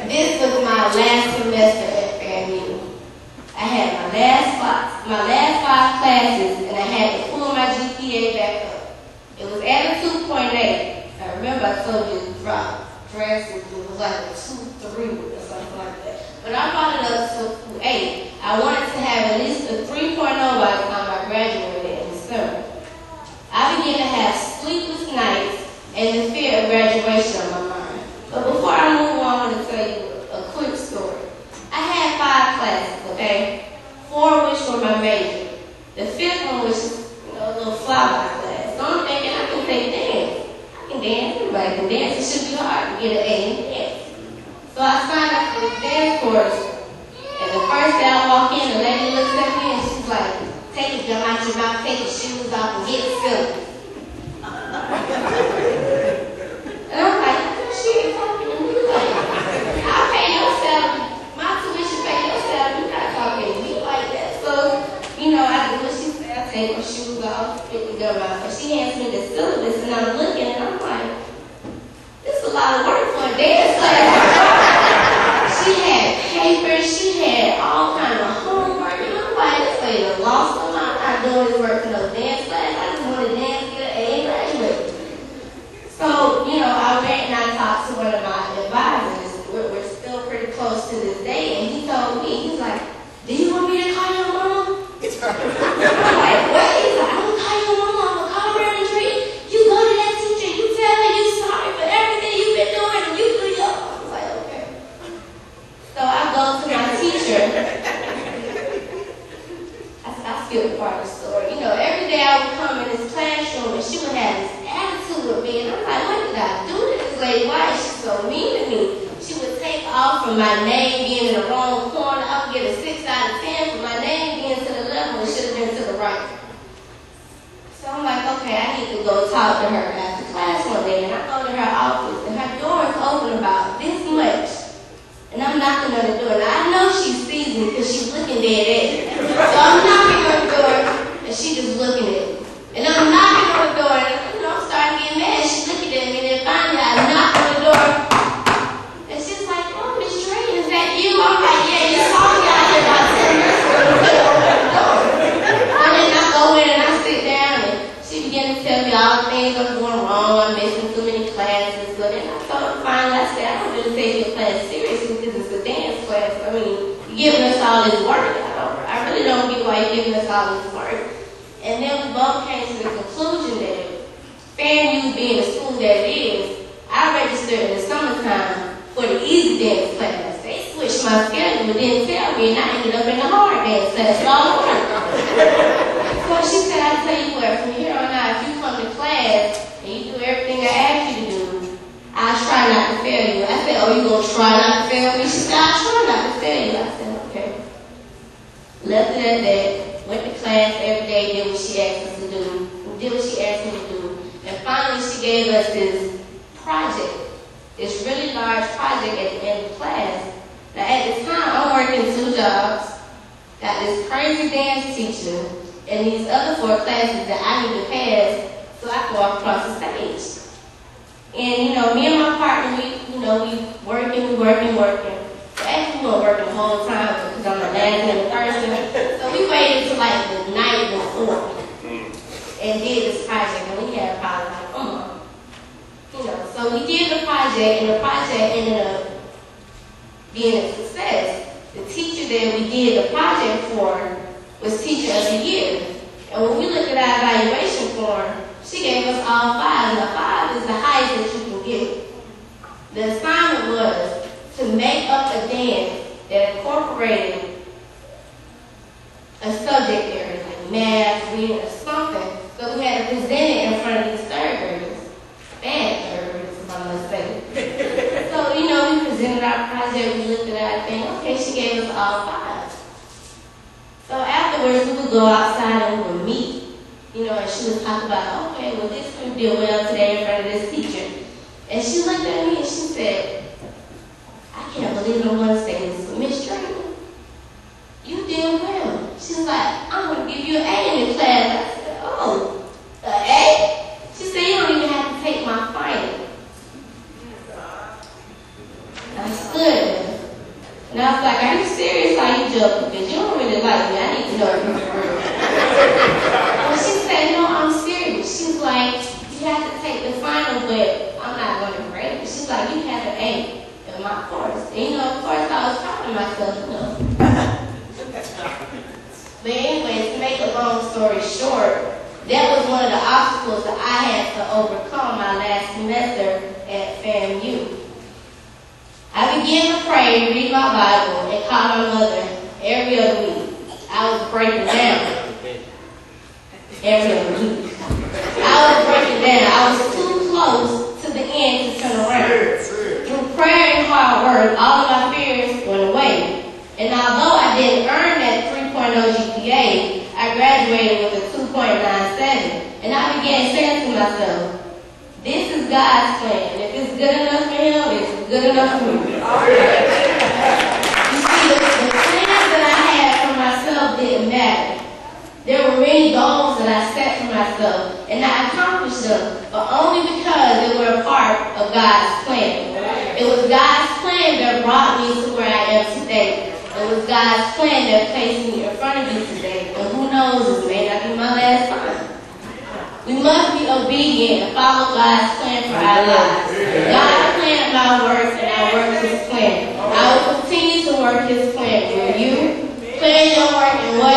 This was my last semester at FAMU. I had my last five classes, and I had to pull my GPA back up. It was at a 2.8. I remember I told you to drop dresses. It was like a 2.3 or something like that. But I brought it up to 8. I wanted to have at least a 3.0 by the time I graduated in December. I began to have sleepless nights and the fear of graduation on my mind. But before I move on, I want to tell you a quick story. I had 5 classes, okay? 4 of which were my major. The 5th one was just, a little flyby class. So I'm thinking I can take dance. I can dance. Everybody can dance. It should be hard to get an A in dance. So I signed up for this dance course. And the first day I walk in, the lady looks at me and she's like, take your gum out your mouth, take your shoes off, and get silly. And I'm like, she ain't talking to me. Like, I'll pay your salary. My tuition pay your salary. You're not talking to me like that. So, I do what she said. I take my shoes off, pick the gum out. And she hands me the syllabus, and I'm looking, and I'm like, this is a lot of work for a dance class. She had papers. She had all kinds of homework. And I'm like, this lady lost her mind. I'm not doing this work for no dance class. I just want to dance, get an A, and graduate. So, I went and I talked to one of my advisors. We're still pretty close to this day, and he told me, he's like, do you want me to call your mom? I'm like, what? He's like, I'm going to call your mom. I'm going to call her in the tree. You go to that teacher. You tell her you're sorry for everything you've been doing, and you do your. I was like, okay. So I go to my teacher. I skipped part of the story. Every day I would come in this classroom, and she would have this attitude with me, and I'm like, what did I do to this lady? Why is she so mean to me? She would take off from my name being in the wrong corner. I would get a 6 out of 10 for my name being to the left when it should have been to the right. So I'm like, okay, I need to go talk to her after class one day. And I go to her office, and her door is open about this much. And I'm knocking on the door. Now I know she sees me because she's looking dead at me. So I'm knocking on the door, and she just looking at me. And I'm knocking on the door, and I'm starting to get mad. She's looking at me, and then finally I knock on the door. I'm like, yeah, you saw me out here about 10 minutes ago. And then I go in and I sit down, and she began to tell me all the things I'm doing wrong. I'm missing too many classes. So then I told her, finally, I said, I don't really take your class seriously because it's a dance class. I mean, you're giving us all this work. I really don't get why you're giving us all this work. And then we both came to the conclusion that FAMU being the school that it is, I registered in the summertime for the easy dance class. Switched my schedule, but didn't tell me, and I ended up in the hard dance class all over. So she said, I tell you what, from here on out, if you come to class and you do everything I ask you to do, I'll try not to fail you. I said, oh, you gonna try not to fail me? She said, I'll try not to fail you. I said, okay. Left it at that, went to class every day, did what she asked us to do, did what she asked me to do, and finally she gave us this project, this really large project at the end of class. Now, at the time, I'm working 2 jobs, got this crazy dance teacher, and these other 4 classes that I need to pass so I can walk across the stage. And, me and my partner, we working. So actually, we weren't working the whole time because I'm the last and the person. So we waited till like the night before and did this project, and we had probably like a month. So we did the project, and the project ended up being a success. The teacher that we did the project for was Teacher of the Year. And when we looked at our evaluation form, she gave us all 5, and the 5 is the highest that you can get. The assignment was to make up a dance that incorporated a subject area, like math, reading, or something. So we had to present it in front of these 3rd graders. Bad 3rd graders, if I must say. So, we presented our project, we looked at our thing. Okay, she gave us all 5. So afterwards, we would go outside and we would meet, and she would talk about, okay, well, this student did well today in front of this teacher. And she looked at me and she said, I can't believe I want to say this, Miss Drayton, you did well. She was like, I'm going to give you an A in the class. I said, oh, an A? She said, you don't even have to take my final. I stood couldn't. And I was like, are you serious? Are you joking? Because you don't really like me. I need to know if you're for real. Well, she said, no, I'm serious. She's like, you have to take the final, but I'm not going to grade it. She's like, you have an A in my course. And you know, of course, I was proud of myself, you know. But anyway, to make a long story short, that was one of the obstacles that I had to overcome my last semester at FAMU. I began to pray, read my Bible, and call my mother every other week. I was breaking down. Every other week. I was breaking down. I was too close to the end to turn around. Through prayer and hard work, all of my fears went away. And although I didn't earn that 3.0 GPA, I graduated with a 2.97. And I began saying to myself, this is God's plan. If it's good enough for him, it's good enough for me. You see, the plans that I had for myself didn't matter. There were many goals that I set for myself, and I accomplished them, but only because they were a part of God's plan. It was God's plan that brought me to where I am today. It was God's plan that placed me in front of you today. And who knows, it may not be my last time. We must be obedient and follow God's plan for our lives. God planned my works and I work his plan. I will continue to work his plan. Will you plan your work and what